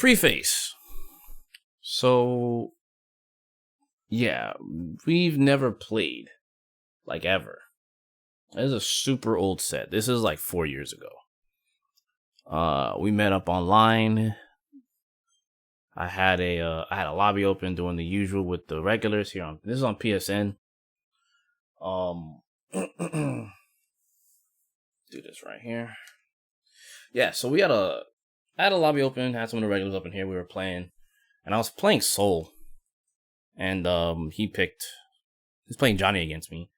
Preface. So, yeah, we've never played, like, ever. This is a super old set. This is like 4 years ago. We met up online. I had a lobby open doing the usual with the regulars here on. This is on PSN. Do this right here. Yeah, so I had a lobby open, had some of the regulars up in here. We were playing, and I was playing Soul, and he's playing Johnny against me,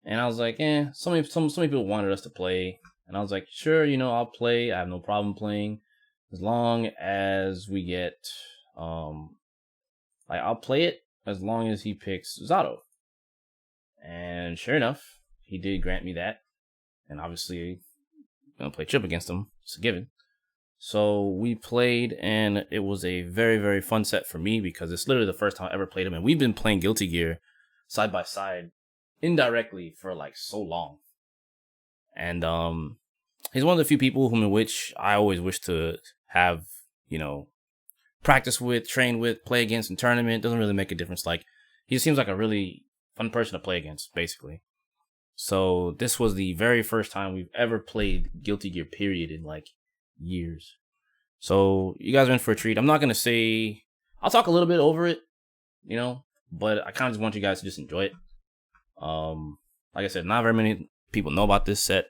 and I was like, so many people wanted us to play, and I was like, sure, I'll play. I have no problem playing, as long as we get, I'll play it as long as he picks Zato, and sure enough, he did grant me that, and obviously, I'm gonna play chip against him. It's a given. So we played, and it was a very, very fun set for me because it's literally the first time I ever played him, and we've been playing Guilty Gear side by side indirectly for like so long. And he's one of the few people in which I always wish to have, practice with, train with, play against in tournament. Doesn't really make a difference. Like, he just seems like a really fun person to play against, basically. So this was the very first time we've ever played Guilty Gear, period, in like years. So you guys are in for a treat. I'm not going to say, I'll talk a little bit over it, but I kind of just want you guys to just enjoy it. Like I said, not very many people know about this set.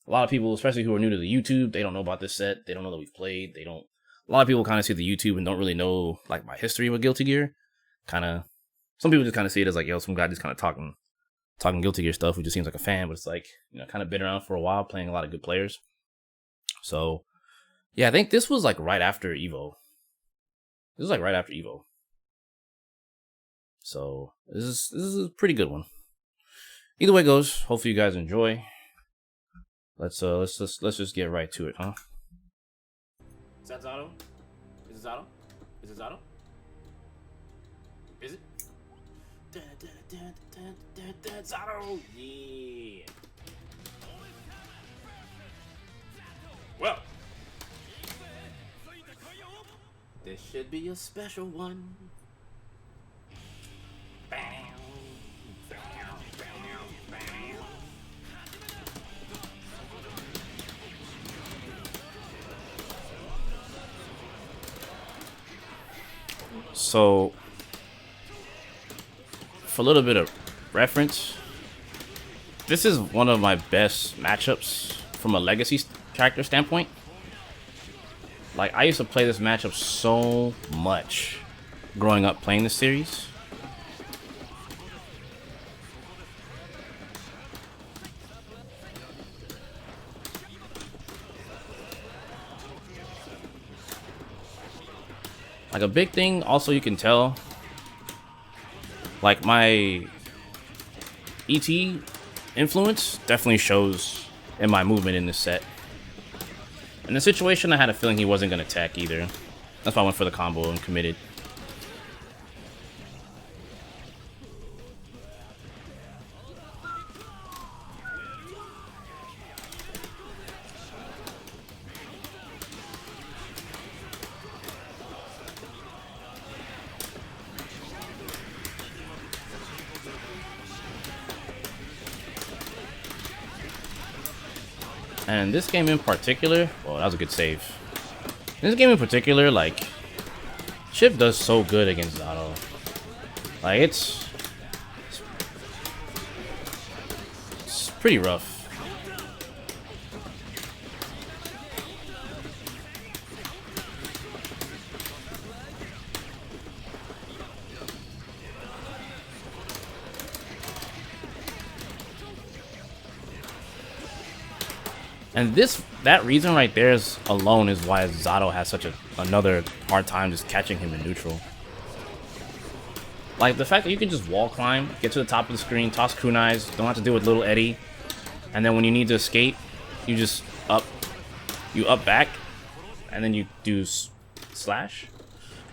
A lot of people, especially who are new to the YouTube, they don't know about this set. They don't know that we've played. A lot of people kind of see the YouTube and don't really know like my history with Guilty Gear. Some people just kind of see it as like, some guy just kind of talking Guilty Gear stuff, who just seems like a fan, but it's like, kind of been around for a while, playing a lot of good players. So, yeah, I think this was like right after Evo. So this is a pretty good one. Either way it goes, hopefully you guys enjoy. Let's just get right to it, huh? Is that Zato? Is it Zato? Is it Zato? Is it? Zato! Yeah! Well, this should be a special one. Bam, bam, bam, bam. So, for a little bit of reference, this is one of my best matchups from a legacy character standpoint. Like, I used to play this matchup so much growing up playing this series. Like, a big thing also you can tell, like, my ET influence definitely shows in my movement in this set. In the situation, I had a feeling he wasn't going to attack either. That's why I went for the combo and committed. And this game in particular, oh, that was a good save. In this game in particular, like, Chip does so good against Zato. Like, it's pretty rough. And that reason right there alone is why Zato has such another hard time just catching him in neutral. Like, the fact that you can just wall climb, get to the top of the screen, toss kunais, don't have to deal with little Eddie, and then when you need to escape, you just up back, and then you do slash.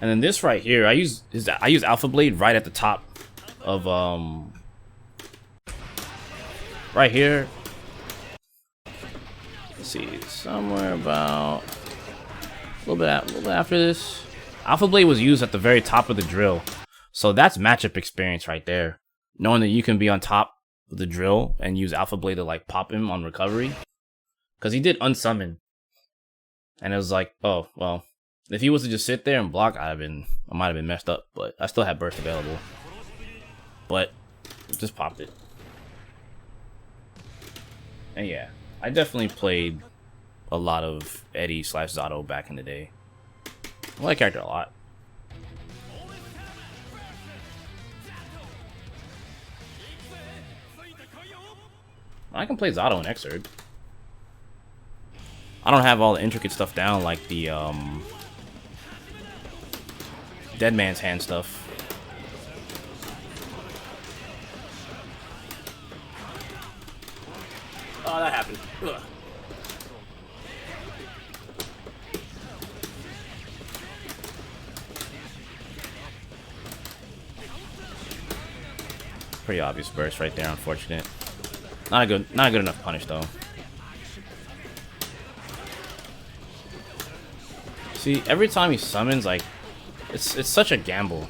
And then this right here, I use Alpha Blade right at the top of right here. Let's see, somewhere about A little bit after this. Alpha Blade was used at the very top of the drill. So that's matchup experience right there. Knowing that you can be on top of the drill and use Alpha Blade to like pop him on recovery. Because he did unsummon. And it was like, oh, well, if he was to just sit there and block, I might have been messed up. But I still had burst available. But just popped it. And yeah, I definitely played a lot of Eddie / Zato back in the day. I like character a lot. I can play Zato in Xrd. I don't have all the intricate stuff down like the Dead Man's Hand stuff. Oh, that happened. Ugh. Pretty obvious burst right there, unfortunate. Not a good enough punish though. See, every time he summons, like, it's such a gamble.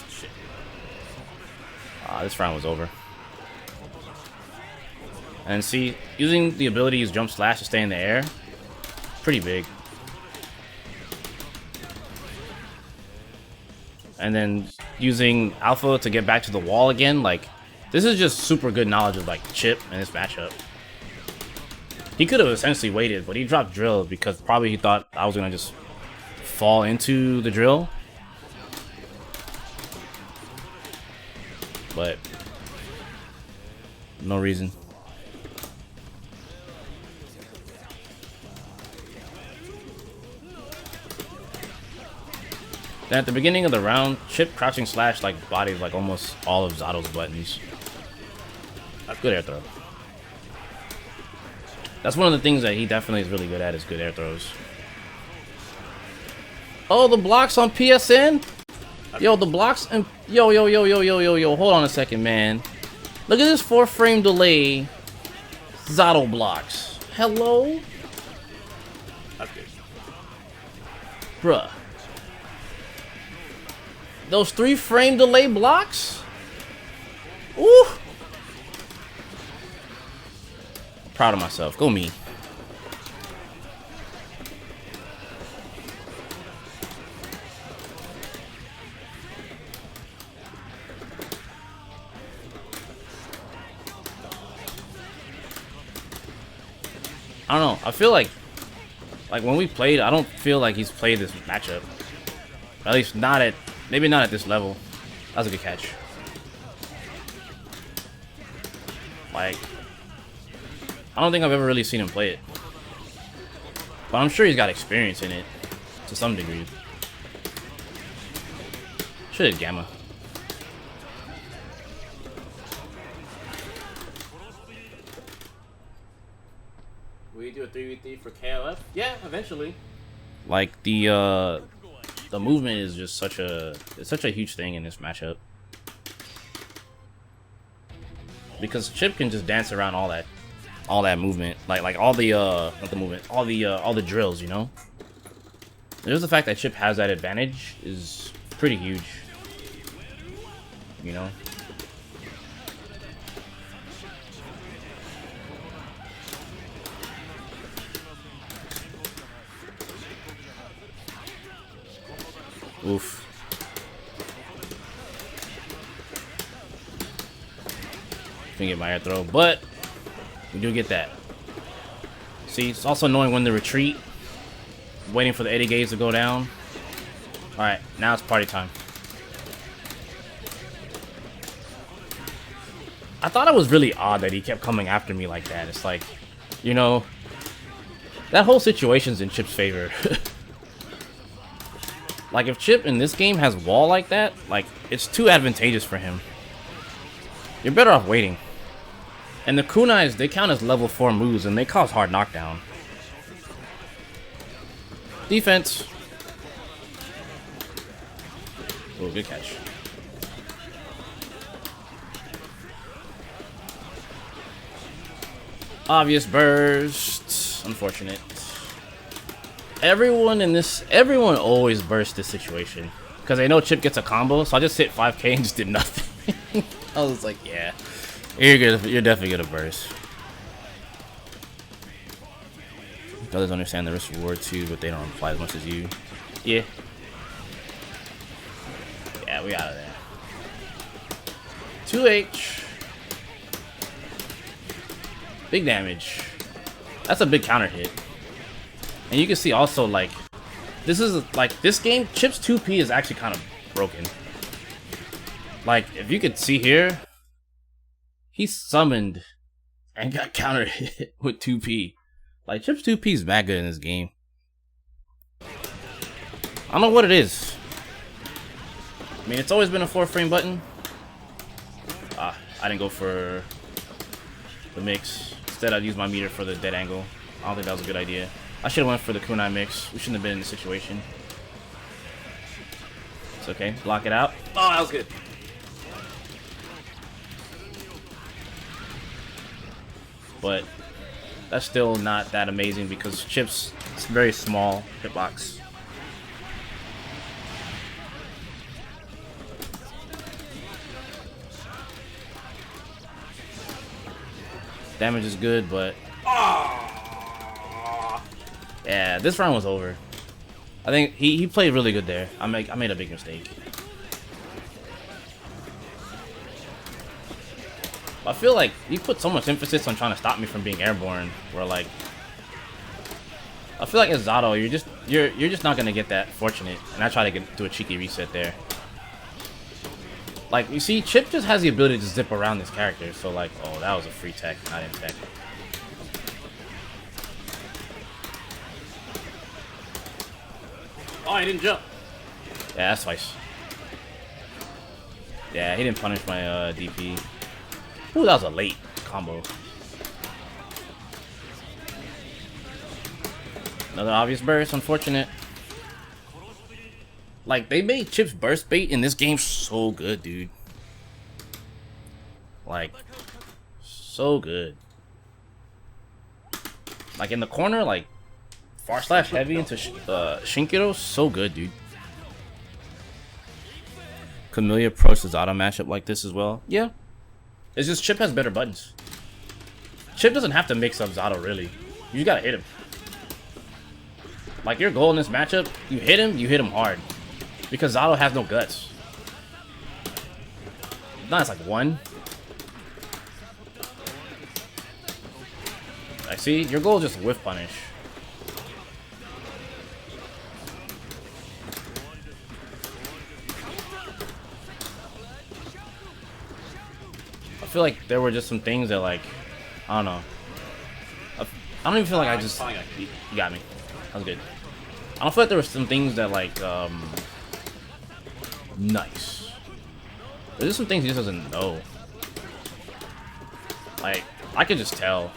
Shit. Ah, this round was over. And see, using the ability to use Jump Slash to stay in the air, pretty big. And then using Alpha to get back to the wall again, like, this is just super good knowledge of like Chip and this matchup. He could have essentially waited, but he dropped drill because probably he thought I was gonna just fall into the drill. But no reason. Then at the beginning of the round, Chip crouching slash like bodies like almost all of Zato's buttons. That's good air throw. That's one of the things that he definitely is really good at, is good air throws. Oh, the blocks on PSN? Yo, the blocks and yo, hold on a second, man. Look at this 4-frame delay. Zato blocks. Hello? That's good. Bruh. Those 3-frame delay blocks? Ooh! I'm proud of myself. Go me. I don't know. I feel like when we played, I don't feel like he's played this matchup. At least not at, maybe not at this level. That was a good catch. Like, I don't think I've ever really seen him play it. But I'm sure he's got experience in it to some degree. Should have Gamma. Will you do a 3v3 for KLF? Yeah, eventually. Like the movement is just such a huge thing in this matchup. Because Chip can just dance around all that movement, like all the not the movement, all the drills, you know. Just the fact that Chip has that advantage is pretty huge, you know. Oof. Didn't get my air throw, but we do get that. See, it's also knowing when to retreat, waiting for the Eddie gauge to go down. Alright, now it's party time. I thought it was really odd that he kept coming after me like that. It's like, you know, that whole situation's in Chip's favor. Like, if Chip in this game has wall like that, like, it's too advantageous for him. You're better off waiting. And the kunais, they count as level 4 moves, and they cause hard knockdown. Defense. Oh, good catch. Obvious burst. Unfortunate. Everyone always bursts this situation. Because they know Chip gets a combo, so I just hit 5k and just did nothing. I was like, yeah. You're definitely gonna burst. Others understand the risk reward too, but they don't apply as much as you. Yeah. Yeah, we out of there. 2H. Big damage. That's a big counter hit. And you can see also, like, this game, Chip's 2P is actually kind of broken. Like, if you could see here, he summoned and got counter hit with 2P. Like, Chip's 2P is mad good in this game. I don't know what it is. I mean, it's always been a 4-frame button. I didn't go for the mix. Instead, I'd use my meter for the dead angle. I don't think that was a good idea. I should have went for the kunai mix. We shouldn't have been in this situation. It's okay. Block it out. Oh, that was good. But that's still not that amazing because Chip's very small hitbox. Damage is good, but yeah, this round was over. I think he played really good there. I made a big mistake. I feel like he put so much emphasis on trying to stop me from being airborne. Where like, I feel like as Zato, you're just not gonna get that fortunate. And I try to do a cheeky reset there. Like, you see, Chip just has the ability to zip around this character. So like, oh, that was a free tech, not in tech. Oh, he didn't jump. Yeah, that's twice. Yeah, he didn't punish my DP. Ooh, that was a late combo. Another obvious burst, unfortunate. Like, they made Chip's burst bait in this game so good, dude. Like, so good. Like, in the corner, like, far slash heavy into ShinKensou, so good, dude. Camellia approached the Zato matchup like this as well. Yeah. It's just Chip has better buttons. Chip doesn't have to mix up Zato, really. You just gotta hit him. Like, your goal in this matchup, you hit him hard. Because Zato has no guts. Now it's like 1. I see, your goal is just whiff punish. I feel like there were just some things that, like, I don't know. I don't even feel like I just... You got me. That was good. I don't feel like there were some things that, like, nice. There's just some things he just doesn't know. Like, I could just tell.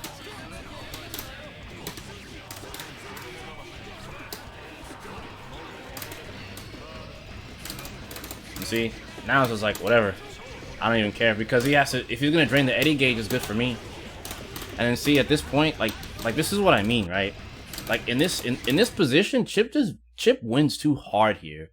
You see? Now it's just like, whatever. I don't even care because he has to. If he's gonna drain the Eddie gauge, is good for me. And then see at this point, like this is what I mean, right? Like in this position, Chip wins too hard here.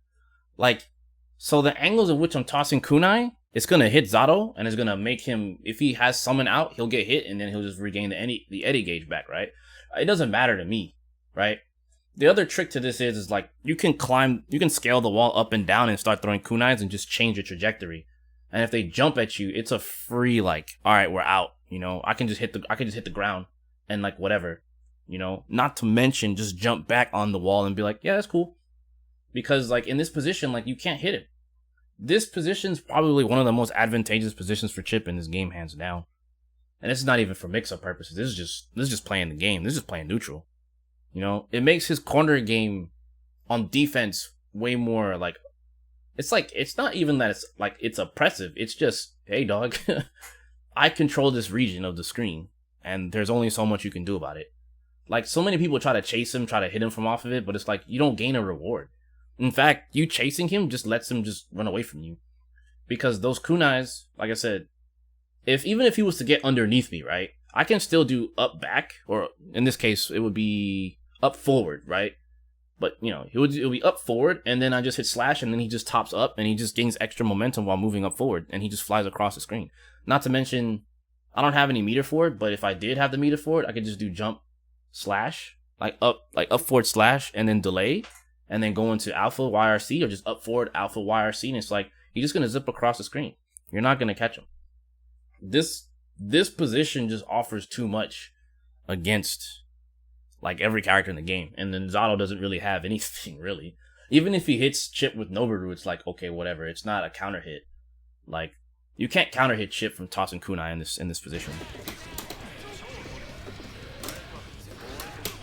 Like, so the angles in which I'm tossing kunai, it's gonna hit Zato and it's gonna make him. If he has summon out, he'll get hit and then he'll just regain the Eddie gauge back, right? It doesn't matter to me, right? The other trick to this is like you can scale the wall up and down and start throwing kunais and just change your trajectory. And if they jump at you, it's a free, like, all right, we're out. You know, I can just hit the ground and like whatever, you know, not to mention just jump back on the wall and be like, yeah, that's cool. Because like in this position, like you can't hit it. This position's probably one of the most advantageous positions for Chip in this game, hands down. And this is not even for mix-up purposes. This is just playing the game. This is just playing neutral. You know, it makes his corner game on defense way more like, it's not even that it's oppressive. It's just, hey dog, I control this region of the screen and there's only so much you can do about it. Like, so many people try to chase him, try to hit him from off of it, but it's like, you don't gain a reward. In fact, you chasing him just lets him just run away from you. Because those kunais, like I said, even if he was to get underneath me, right? I can still do up back, or in this case, it would be up forward, right? But, you know, it would be up forward, and then I just hit slash, and then he just tops up, and he just gains extra momentum while moving up forward, and he just flies across the screen. Not to mention, I don't have any meter for it, but if I did have the meter for it, I could just do jump slash, like up forward slash, and then delay, and then go into alpha YRC, or just up forward alpha YRC, and it's like, he's just going to zip across the screen. You're not going to catch him. This position just offers too much against like every character in the game, and then Zato doesn't really have anything really. Even if he hits Chip with Noboru, it's like, okay, whatever. It's not a counter hit. Like, you can't counter hit Chip from tossing kunai in this position.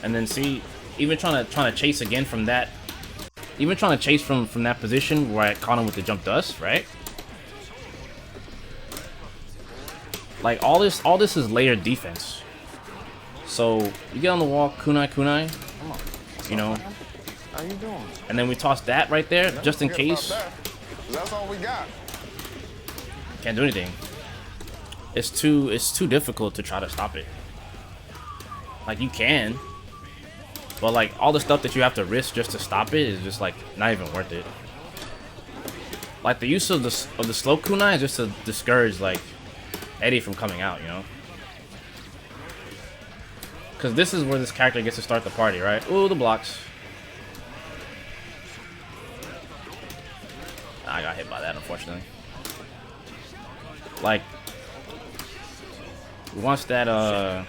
And then see, even trying to chase again from that, even trying to chase from that position where I caught him with the jump dust, right? Like all this is layered defense. So you get on the wall, kunai, you know. How you doing? And then we toss that right there, just in case. That's all we got. Can't do anything. It's too difficult to try to stop it. Like you can, but like all the stuff that you have to risk just to stop it is just like not even worth it. Like the use of the slow kunai is just to discourage like Eddie from coming out, you know. Because this is where this character gets to start the party, right? Ooh, the blocks. I got hit by that, unfortunately. Like, once that, yeah.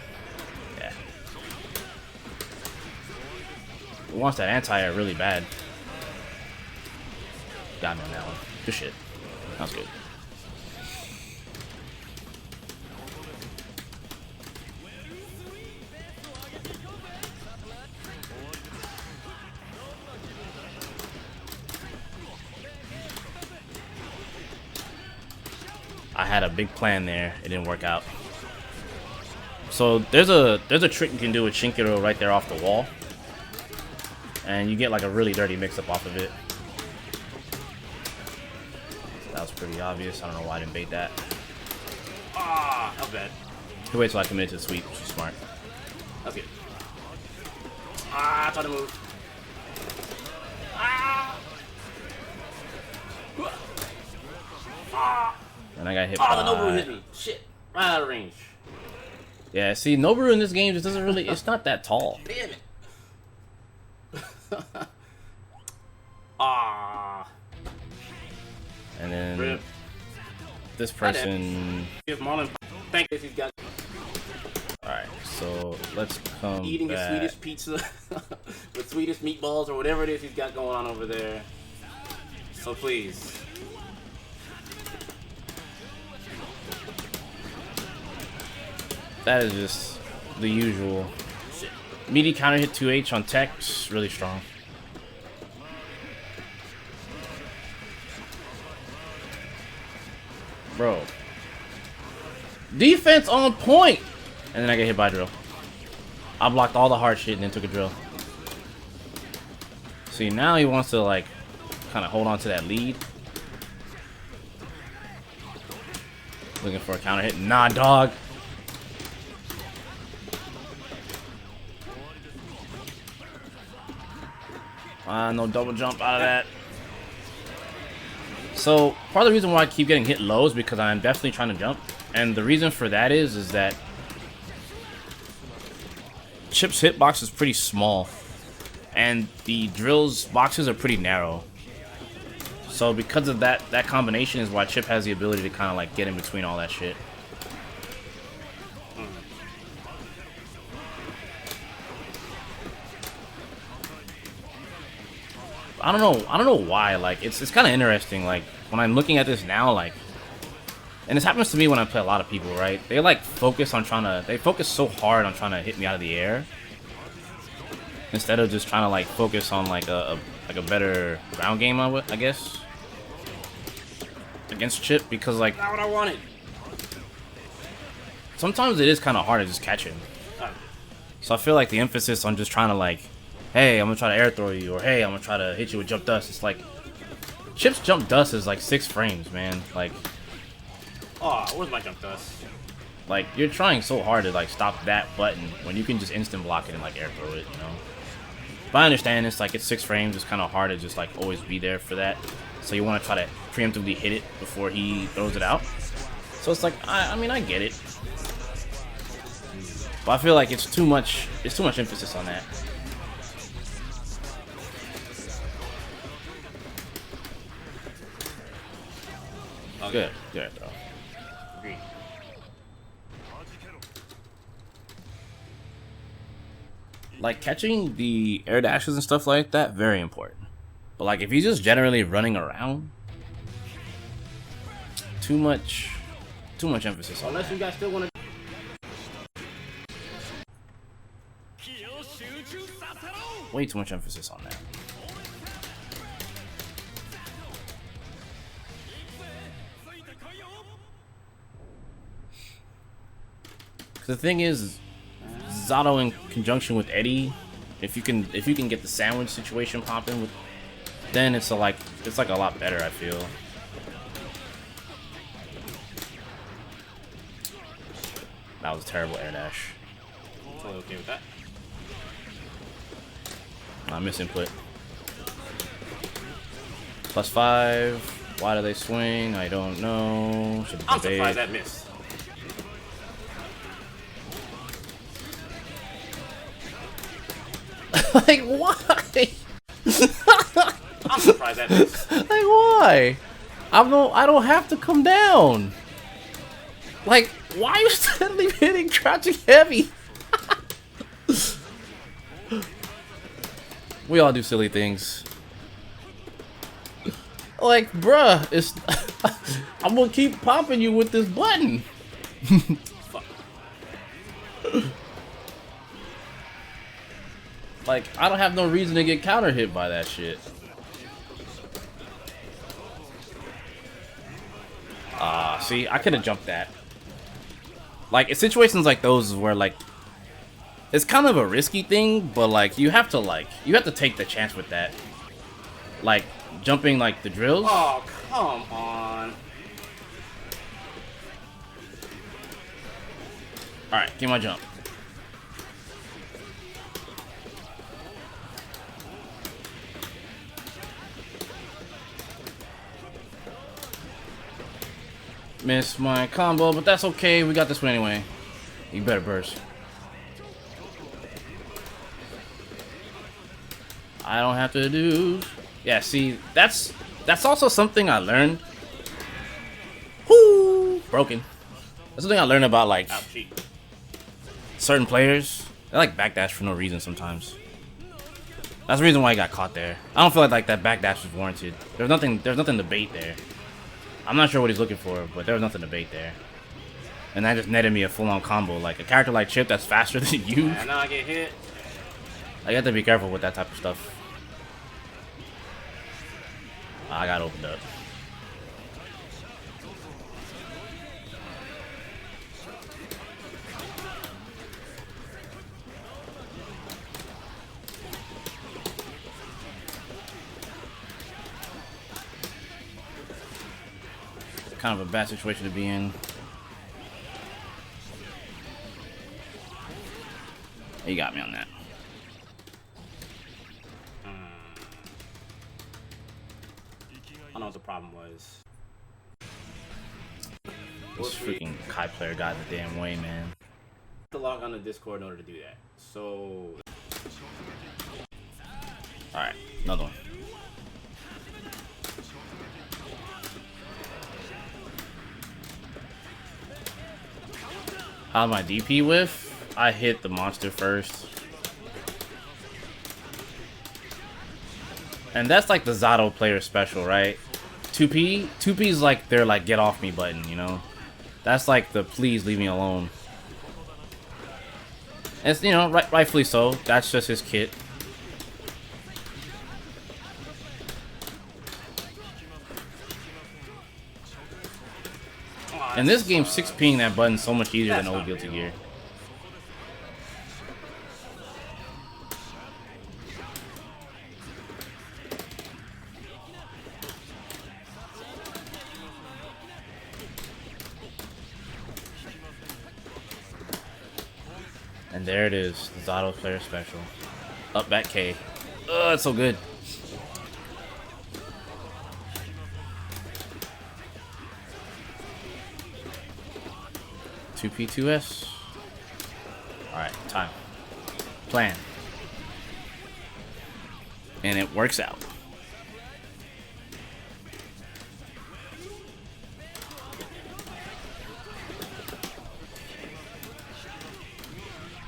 Once that anti-air really bad. Got me on that one. Good shit. That was good. I had a big plan there. It didn't work out. So there's a trick you can do with ShinKensou right there off the wall, and you get like a really dirty mix-up off of it. That was pretty obvious. I don't know why I didn't bait that. Ah, not bad. He wait till I committed to the sweep, which is smart. That's good. Ah, I thought to move. Ah. Ah. And I got hit by... Oh, the Noboru hit me. Shit. Right out of range. Yeah, see, Noboru in this game just doesn't really... It's not that tall. Damn it. Ah. And then... Rip. This person... Give MarlinPie. Thank you if he's got... Alright, so let's come eating back. A Swedish pizza with Swedish meatballs or whatever it is he's got going on over there. So please... That is just the usual. Shit. Meaty counter hit 2H on tech, really strong. Bro. Defense on point! And then I get hit by a drill. I blocked all the hard shit and then took a drill. See, now he wants to like kind of hold on to that lead. Looking for a counter hit. Nah, dog. No double jump out of that. So part of the reason why I keep getting hit low is because I'm definitely trying to jump, and the reason for that is that Chip's hitbox is pretty small, and the drill's boxes are pretty narrow. So because of that combination is why Chip has the ability to kind of like get in between all that shit. I don't know why, like, it's kind of interesting, like, when I'm looking at this now, like, and this happens to me when I play a lot of people, right? They, like, focus so hard on trying to hit me out of the air, instead of just trying to, like, focus on, like, a better ground game, I guess, against Chip, because, like, not what I wanted. Sometimes it is kind of hard to just catch him. So I feel like the emphasis on just trying to, like, hey, I'm gonna try to air throw you, or hey, I'm gonna try to hit you with jump dust. It's like, Chip's jump dust is like 6 frames, man. Like, oh, where's my jump dust? Like, you're trying so hard to like stop that button when you can just instant block it and like air throw it, you know? But I understand it's like it's 6 frames, it's kind of hard to just like always be there for that. So you want to try to preemptively hit it before he throws it out. So it's like, I mean, I get it. But I feel like it's too much emphasis on that. Okay. Good throw. Agreed. Like, catching the air dashes and stuff like that, very important. But like, if he's just generally running around, too much emphasis on Unless that. you guys still want to. Way too much emphasis on that. The thing is, Zato in conjunction with Eddie, if you can get the sandwich situation popping with, then it's like a lot better, I feel. That was a terrible air dash. Totally okay with that. I misinput. +5. Why do they swing? I don't know. I'm surprised that missed. Like, why? I'm surprised that missed. Like, why? I don't have to come down. Like, why are you steadily hitting crouching heavy? We all do silly things. Like, bruh, it's I'm gonna keep popping you with this button. Fuck. Like, I don't have no reason to get counter hit by that shit. See, I could have jumped that. Like, in situations like those where, like, it's kind of a risky thing, but, like, you have to take the chance with that. Like, jumping, like, the drills. Oh, come on. Alright, get my jump. Missed my combo, but that's okay. We got this one anyway. You better burst. I don't have to do. Yeah, see, that's also something I learned. Whoo, broken. That's something I learned about like Ouchie. certain players. They like backdash for no reason sometimes. That's the reason why he got caught there. I don't feel like that backdash was warranted. There's nothing to bait there. I'm not sure what he's looking for, but there was nothing to bait there. And that just netted me a full-on combo. Like, a character like Chip that's faster than you. And now I get hit. I have to be careful with that type of stuff. I got opened up. Kind of a bad situation to be in. You got me on that. I don't know what the problem was. This freaking Kai player got in the damn way, man. To log on to Discord in order to do that. So. Alright, another one. How's my DP whiff? I hit the monster first. And that's like the Zato player special, right? 2P? 2P is like their like get off me button, you know? That's like the please leave me alone. And it's, you know, rightfully so. That's just his kit. In this game, 6Ping that button's so much easier than old Guilty Gear. And there it is, the Zato player special. Up back K. Oh, it's so good. Two P2S. Alright, time. Plan. And it works out.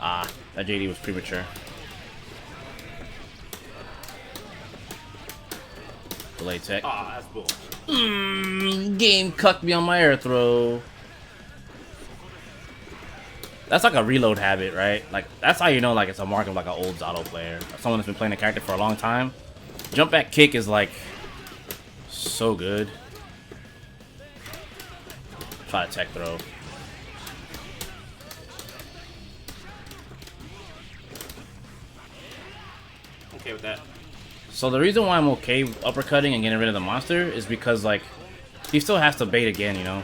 Ah, that JD was premature. Delay tech. Ah, that's bull. Game cucked me on my air throw. That's like a reload habit, right? Like, that's how you know, like, it's a mark of, like, an old Zato player. Someone that's been playing the character for a long time. Jump back kick is, like, so good. Try a tech throw. Okay with that. So the reason why I'm okay uppercutting and getting rid of the monster is because, like, he still has to bait again, you know?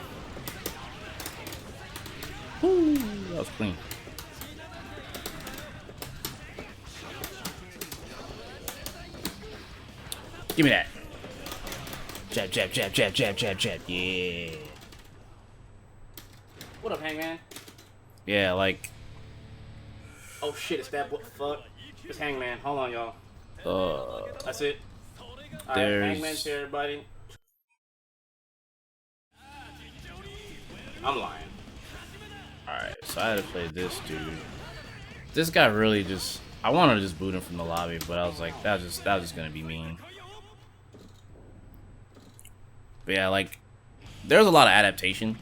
Woo, that was clean. Give me that. Jab, jab, jab, jab, jab, jab, jab. Yeah. What up, Hangman? Yeah, like, Oh shit, it's that fuck. It's Hangman. Hold on, y'all. That's it. Alright, There's- Hangman's here, everybody. I'm lying. alright, so I had to play this dude. This guy really just, I wanted to just boot him from the lobby, but I was like, that was just gonna be mean. But yeah, like, there's a lot of adaptation.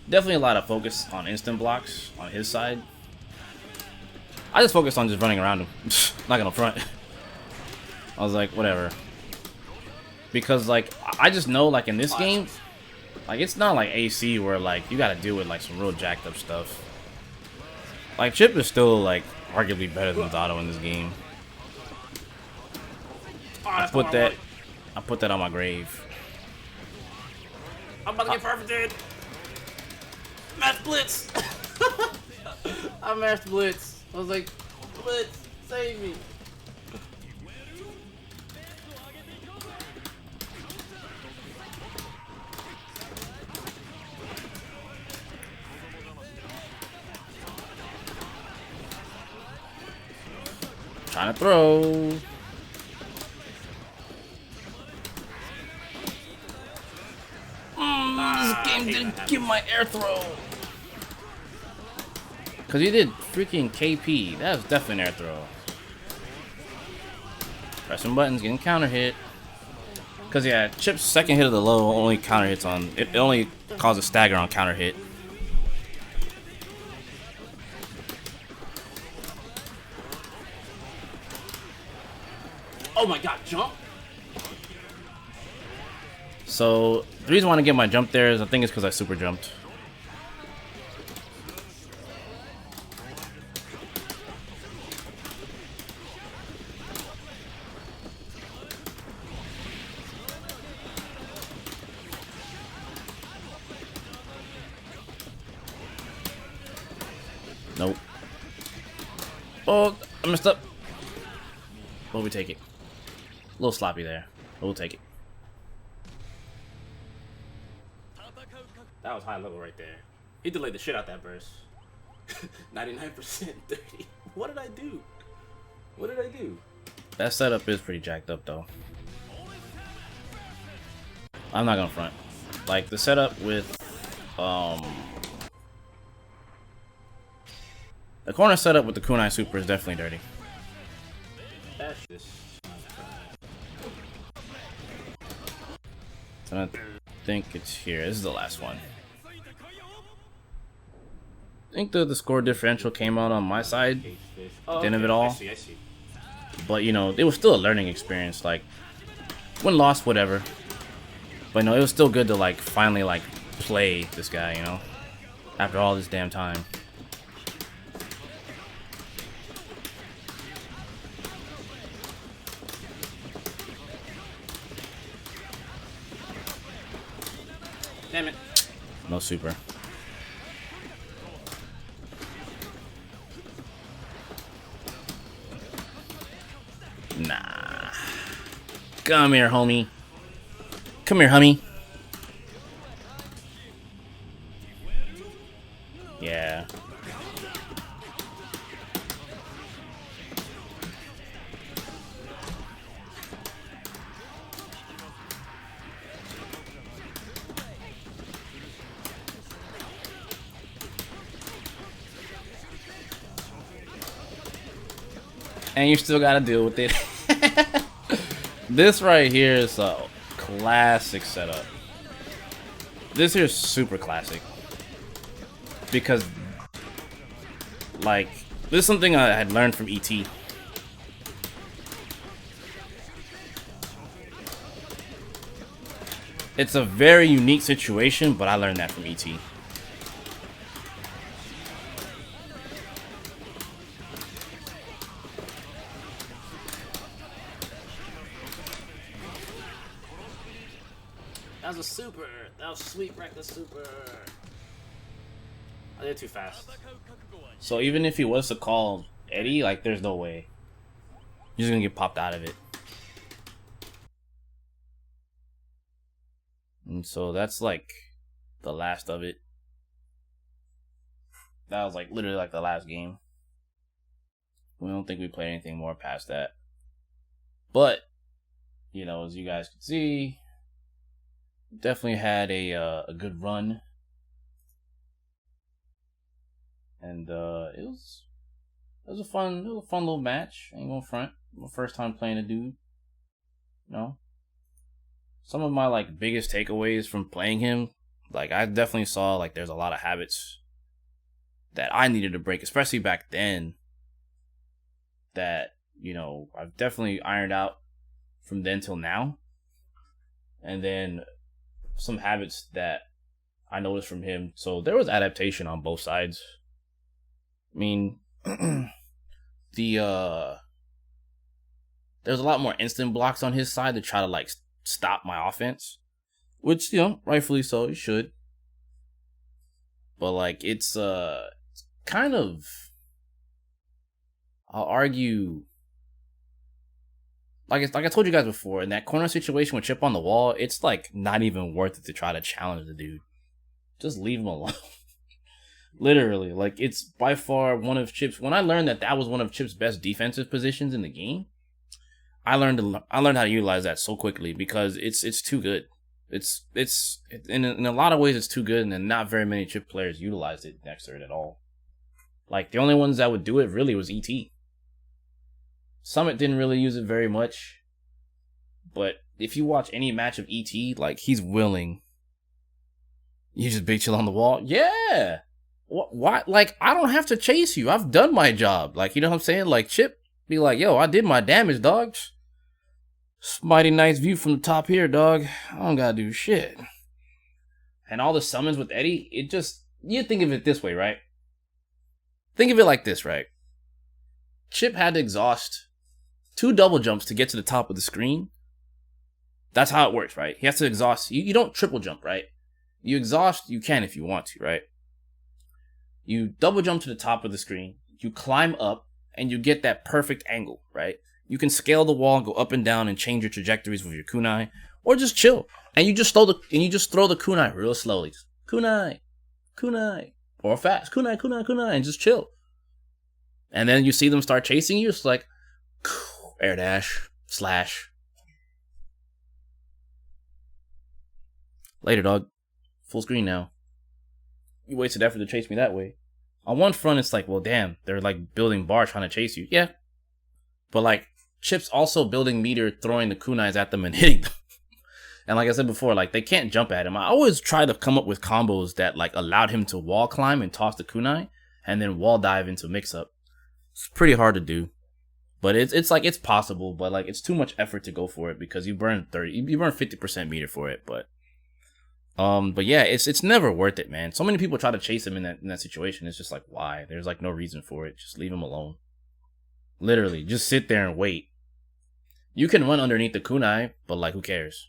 Definitely a lot of focus on instant blocks on his side. I just focused on just running around him. Not gonna front. I was like, whatever. Because, like, I just know, like, in this game, like, it's not like AC where, like, you gotta deal with, like, some real jacked up stuff. Like, Chip is still, like, arguably better than Zato in this game. I put that on my grave. I'm about to get perfected. Mash Blitz. I mashed Blitz. I was like, Blitz, save me. Trying to throw. This game didn't give my air throw. Cause he did freaking KP. That was definitely an air throw. Pressing buttons, getting counter hit. Cause yeah, Chip's second hit of the low only counter hits on. It only causes stagger on counter hit. Oh my god, jump. So the reason I want to get my jump there is I think it's because I super jumped. Nope. Oh, I messed up. But we take it. A little sloppy there. But we'll take it. That was high level right there. He delayed the shit out that burst. 99%, 30. What did I do? What did I do? That setup is pretty jacked up though. I'm not gonna front. Like the setup with the corner setup with the kunai super is definitely dirty. That's this. I think it's here. This is the last one. I think the score differential came out on my side at the end of it all. I see. But you know, it was still a learning experience. Like, win, lost, whatever. But no, it was still good to like finally like play this guy, you know, after all this damn time. Damn it. No super. Come here, homie. Come here, homie. Yeah. And you still gotta deal with it. This right here is a classic setup. This here is super classic. Because, like, this is something I had learned from E.T. It's a very unique situation, but I learned that from E.T. That was a super. That was sweet reckless super. I did too fast. So even if he was to call Eddie, like, there's no way. He's just gonna get popped out of it. And so that's like the last of it. That was like literally like the last game. We don't think we played anything more past that. But, you know, as you guys can see, definitely had a good run. And it was a fun little match. Ain't gonna front. My first time playing a dude. No. Some of my like biggest takeaways from playing him, like I definitely saw like there's a lot of habits that I needed to break, especially back then. That, you know, I've definitely ironed out from then till now. And then some habits that I noticed from him. So there was adaptation on both sides. I mean, there's a lot more instant blocks on his side to try to like stop my offense, which, you know, rightfully so, you should. But like it's kind of, I'll argue, like I told you guys before, in that corner situation with Chip on the wall, it's like not even worth it to try to challenge the dude. Just leave him alone. Literally, like it's by far one of Chip's. When I learned that was one of Chip's best defensive positions in the game, I learned how to utilize that so quickly because it's too good. It's in a lot of ways it's too good, and then not very many Chip players utilized it next to it at all. Like the only ones that would do it really was ET. Summit didn't really use it very much, but if you watch any match of ET, like he's willing. You just big chill on the wall, yeah. Why? Like, I don't have to chase you. I've done my job. Like, you know what I'm saying? Like, Chip be like, yo, I did my damage, dog. Mighty nice view from the top here, dog. I don't gotta do shit. And all the summons with Eddie, it just, you think of it this way, right? Think of it like this, right? Chip had to exhaust 2 double jumps to get to the top of the screen. That's how it works, right? He has to exhaust. You don't triple jump, right? You exhaust, you can if you want to, right? You double jump to the top of the screen, you climb up, and you get that perfect angle, right? You can scale the wall, go up and down, and change your trajectories with your kunai, or just chill. And you just throw the kunai real slowly. Just kunai, or fast, kunai, and just chill. And then you see them start chasing you, it's like air dash, slash. Later, dog. Full screen now. You wasted effort to chase me that way. On one front, it's like, well, damn, they're like building bar trying to chase you. Yeah. But like, Chip's also building meter, throwing the kunais at them and hitting them. And like I said before, like they can't jump at him. I always try to come up with combos that like allowed him to wall climb and toss the kunai and then wall dive into mix up. It's pretty hard to do. But it's like, it's possible, but like it's too much effort to go for it because you burn 50% meter for it, but yeah, it's never worth it, man. So many people try to chase him in that situation. It's just like, why? There's like no reason for it. Just leave him alone. Literally, just sit there and wait. You can run underneath the kunai, but like, who cares?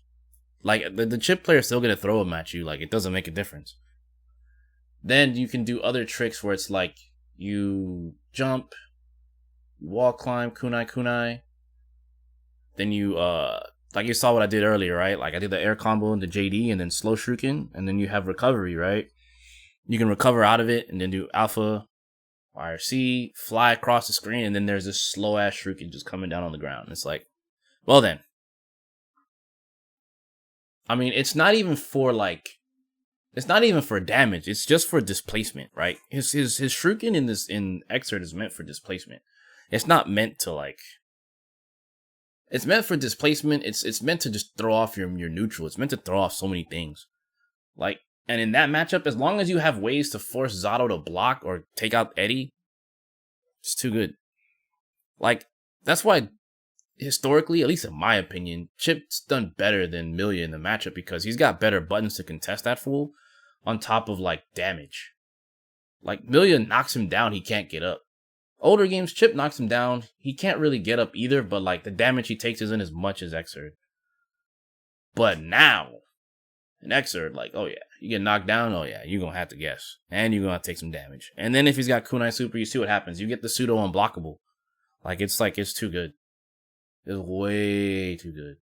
Like the Chip player is still gonna throw him at you. Like it doesn't make a difference. Then you can do other tricks where it's like you jump, wall climb, kunai. Then you like you saw what I did earlier, right? Like I did the air combo into JD and then slow shuriken, and then you have recovery, right? You can recover out of it and then do alpha, YRC, fly across the screen, and then there's this slow ass shuriken just coming down on the ground. It's like, well then. I mean, it's not even for damage. It's just for displacement, right? His shuriken in Xrd is meant for displacement. It's not meant to like. It's meant for displacement. It's meant to just throw off your neutral. It's meant to throw off so many things. Like, and in that matchup, as long as you have ways to force Zato to block or take out Eddie, it's too good. Like, that's why historically, at least in my opinion, Chip's done better than Millia in the matchup because he's got better buttons to contest that fool on top of like damage. Like Millia knocks him down, he can't get up. Older games, Chip knocks him down. He can't really get up either, but like the damage he takes isn't as much as Xrd. But now, in Xrd, like, oh yeah, you get knocked down, oh yeah, you're gonna have to guess. And you're gonna have to take some damage. And then if he's got Kunai Super, you see what happens. You get the pseudo unblockable. Like it's too good. It's way too good.